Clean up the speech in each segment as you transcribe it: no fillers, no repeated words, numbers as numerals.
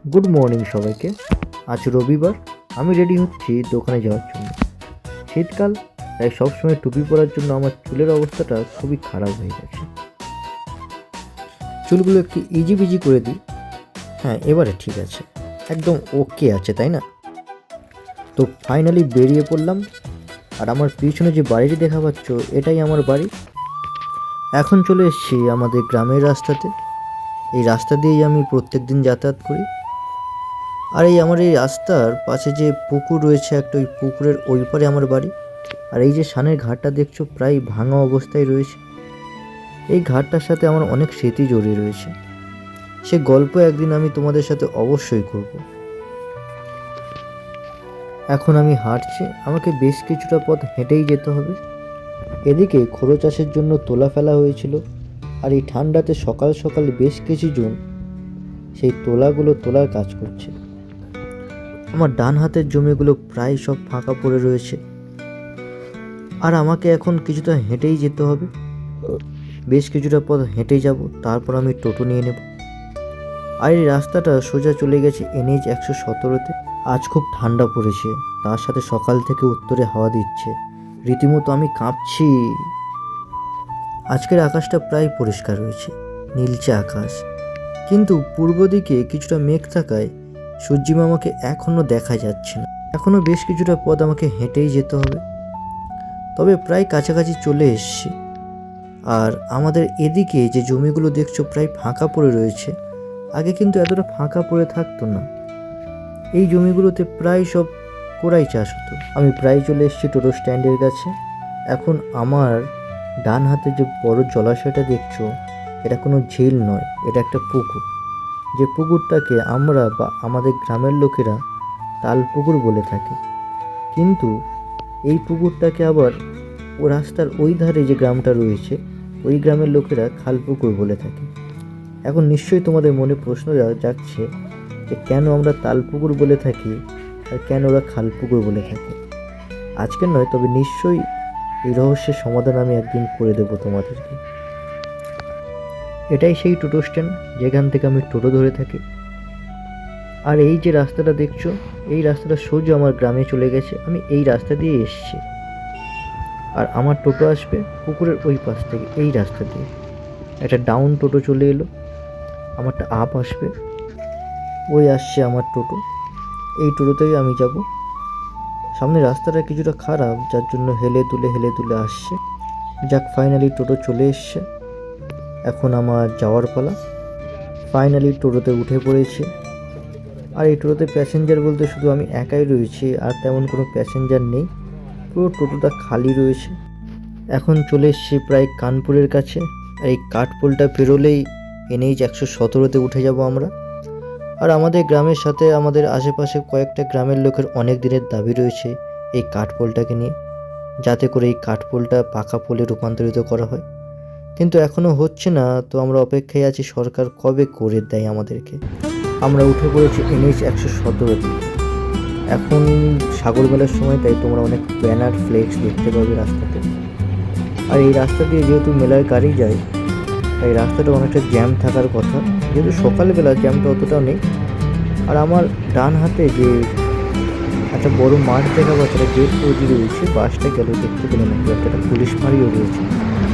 Good morning সবাইকে। আজ রবিবার, আমি রেডি হচ্ছি দোকানে যাওয়ার জন্য। শীতকাল, তাই সবসময় টুপি পরার জন্য আমার চুলের অবস্থাটা খুবই খারাপ হয়ে গেছে। চুলগুলো একটু ইজি বিজি করে দিই। হ্যাঁ, এবারে ঠিক আছে, একদম ওকে আছে, তাই না? তো ফাইনালি বেরিয়ে পড়লাম। আর আমার পিছনে যে বাড়িটি দেখা পাচ্ছ, এটাই আমার বাড়ি। এখন চলে এসেছি আমাদের গ্রামের রাস্তাতে। এই রাস্তা দিয়েই আমি প্রত্যেক দিন যাতায়াত করি। আর আমার এই রাস্তার পাশে যে পুকুর রয়েছে একটা, ওই পুকুরের ওই পারে আমার বাড়ি। আর এই যে সানের ঘাটটা দেখছো, প্রায় ভাঙা অবস্থায় রয়েছে। এই ঘাটটার সাথে আমার অনেক স্মৃতি জড়িয়ে রয়েছে। সে গল্প একদিন আমি তোমাদের সাথে অবশ্যই করব। এখন আমি হাঁটছি, আমাকে বেশ কিছুটা পথ হেঁটেই যেতে হবে। এদিকে খোরো চাষের জন্য তোলা ফেলা হয়েছিল। আর এই ঠান্ডাতে সকাল সকাল বেশ কিছুজন সেই তোলাগুলো তোলার কাজ করছে। আমার ডান হাতের জমিগুলো প্রায় সব ফাঁকা পড়ে রয়েছে। আর আমাকে এখন কিছুটা হেঁটেই যেতে হবে। বেশ কিছুটা পথ হেঁটেই যাব, তারপর আমি টোটো নিয়ে নেব। আর এই রাস্তাটা সোজা চলে গেছে NH 117-তে। আজ খুব ঠান্ডা পড়েছে, তার সাথে সকাল থেকে উত্তরে হাওয়া দিচ্ছে। রীতিমতো আমি কাঁপছি। আজকের আকাশটা প্রায় পরিষ্কার রয়েছে, নীলচে আকাশ। কিন্তু পূর্ব দিকে কিছুটা মেঘ থাকায় সূর্যিমামাকে এখনও দেখা যাচ্ছে না। এখনও বেশ কিছুটা পথ আমাকে হেঁটেই যেতে হবে, তবে প্রায় কাছাকাছি চলে এসেছি। আর আমাদের এদিকে যে জমিগুলো দেখছো প্রায় ফাঁকা পড়ে রয়েছে, আগে কিন্তু এতটা ফাঁকা পড়ে থাকতো না। এই জমিগুলোতে প্রায় সব কোরাই চাষ হতো। আমি প্রায় চলে এসেছি টোটো স্ট্যান্ডের কাছে। এখন আমার ডান হাতে যে বড় জলাশয়টা দেখছো, এটা কোনো ঝিল নয়, এটা একটা পুকুর। যে পুকুরটাকে আমরা বা আমাদের গ্রামের লোকেরা তাল পুকুর বলে থাকে। কিন্তু এই পুকুরটাকে আবার ও রাস্তার ওই ধারে যে গ্রামটা রয়েছে, ওই গ্রামের লোকেরা খাল পুকুর বলে থাকে। এখন নিশ্চয়ই তোমাদের মনে প্রশ্ন যাচ্ছে যে কেন আমরা তাল পুকুর বলে থাকি আর কেন ওরা খাল পুকুর বলে থাকে। আজকে নয়, তবে নিশ্চয়ই এই রহস্যের সমাধান আমি একদিন করে দেবো তোমাদেরকে। এটাই সেই টোটো স্ট্যান্ড যেখান থেকে আমি টোটো ধরে থাকি। আর এই যে রাস্তাটা দেখছো, এই রাস্তাটা সোজা আমার গ্রামে চলে গেছে। আমি এই রাস্তা দিয়ে এসেছি। আর আমার টোটো আসবে পুকুরের ওই পাশ থেকে, এই রাস্তা দিয়ে। একটা ডাউন টোটো চলে এলো, আমারটা আপ আসবে। ওই আসছে আমার টোটো, এই টোটোতেই আমি যাব। সামনে রাস্তাটা কিছুটা খারাপ, যার জন্য হেলে তুলে আসছে। যাক, ফাইনালি টোটো চলে এসছে। এখন আমার যাওয়ার পালা। ফাইনালি টোটোতে উঠে পড়েছি। আর এই টোটোতে প্যাসেঞ্জার বলতে শুধু আমি একাই রয়েছি, আর তেমন কোনো প্যাসেঞ্জার নেই। পুরো টোটোটা খালি রয়েছে। এখন চলে এসেছি প্রায় কানপুরের কাছে। আর এই কাঠপোলটা পেরোলেই NH 117-তে উঠে যাব আমরা। আর আমাদের গ্রামের সাথে আমাদের আশেপাশে কয়েকটা গ্রামের লোকের অনেক দিনের দাবি রয়েছে এই কাঠপোলটাকে নিয়ে, যাতে করে এই কাঠপোলটা পাকা পোলে রূপান্তরিত করা হয়। কিন্তু এখনও হচ্ছে না, তো আমরা অপেক্ষায় আছি সরকার কবে করে দেয় আমাদেরকে। আমরা উঠে পড়েছি NH 117-তে। এখন সাগর মেলার সময়, তাই তোমরা অনেক ব্যানার ফ্লেক্স দেখতে পাবে রাস্তাতে। আর এই রাস্তা দিয়ে যেহেতু মেলার গাড়ি যায়, তাই রাস্তাটা অনেকটা জ্যাম থাকার কথা। যেহেতু সকালবেলা জ্যামটা অতটাও নেই। আর আমার ডান হাতে যে একটা বড় মাঠ দেখা পাচ্ছে, একটা গেট তৈরি রয়েছে, বাসটা গেল দেখতে পেলাম, একটা পুলিশ ফাঁড়িও রয়েছে।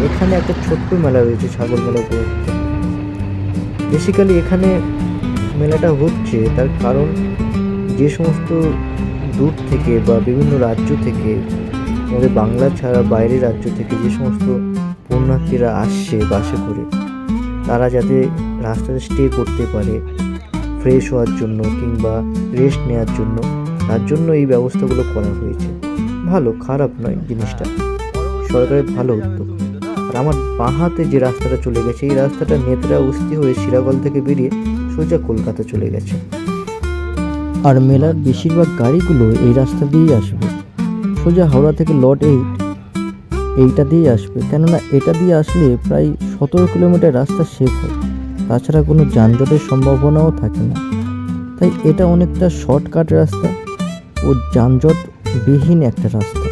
এখানে একটা ছোট্ট মেলা রয়েছে, সাগর মেলা উপলক্ষে। বেসিক্যালি এখানে মেলাটা হচ্ছে তার কারণ, যে সমস্ত দূর থেকে বা বিভিন্ন রাজ্য থেকে, আমাদের বাংলা ছাড়া বাইরের রাজ্য থেকে যে সমস্ত পুণ্যার্থীরা আসছে বাসে করে, তারা যাতে রাস্তাতে স্টে করতে পারে ফ্রেশ হওয়ার জন্য কিংবা রেস্ট নেওয়ার জন্য, তার জন্য এই ব্যবস্থাগুলো করা হয়েছে। ভালো, খারাপ নয় জিনিসটা, সরকারের ভালো উদ্যোগ। আর আমার বাঁ হাতে যে রাস্তাটা চলে গেছে, এই রাস্তাটা নেত্রা উস্তি হয়ে শিরাগল থেকে বেরিয়ে সোজা কলকাতা চলে গেছে। আর মেলার বেশিরভাগ গাড়িগুলো এই রাস্তা দিয়েই আসবে, সোজা হাওড়া থেকে লট 8 এইটা দিয়েই আসবে। কেননা এটা দিয়ে আসলে প্রায় 17 কিলোমিটার রাস্তা সেভ হয়, তাছাড়া কোনো যানজটের সম্ভাবনাও থাকে না। তাই এটা অনেকটা শর্টকাট রাস্তা ও যানজটবিহীন একটা রাস্তা।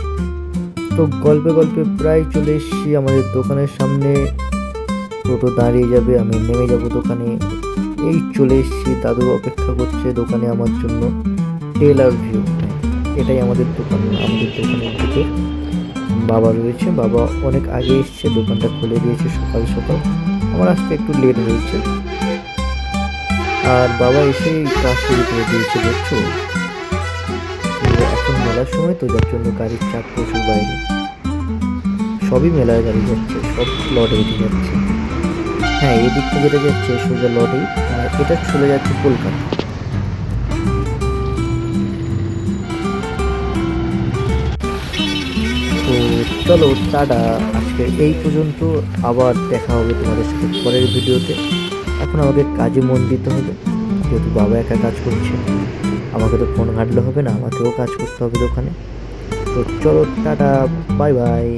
তো গল্পে গল্পে প্রায় চলে এসেছি আমাদের দোকানের সামনে। টোটো দাঁড়িয়ে যাবে, আমি নেমে যাব দোকানে। এই চলে এসেছি, দাদু অপেক্ষা করছে দোকানে আমার জন্য। টেলার ভিউ, এটাই আমাদের দোকান। আমাদের দোকানের ভিতর বাবা রয়েছে, বাবা অনেক আগে এসছে, দোকানটা খুলে দিয়েছে সকাল সকাল। আমার আসতে একটু লেট হয়েছে, আর বাবা এসেই কাজ শুরু করে দিয়েছে দেখছো। তো এখন মেলার সময় তো, যার জন্য গাড়ির চাপ প্রচুর বাইরে, সবই মেলার গাড়ি যাচ্ছে, সব লটে উঠে যাচ্ছে। হ্যাঁ, এদিক থেকে যেটা যাচ্ছে সোজা লটেই, আর এটা চলে যাচ্ছে কলকাতা। তো চলো টাটা, আজকে এই পর্যন্ত। আবার দেখা হবে তোমাদের সাথে পরের ভিডিওতে। এখন আমাকে কাজে মন দিতে হবে, যেহেতু বাবা একা কাজ করছে, আমাকে তো ফোন ঘাটলে হবে না, আমাকেও কাজ করতে হবে দোকানে। তো চলো টাটা, বাই বাই।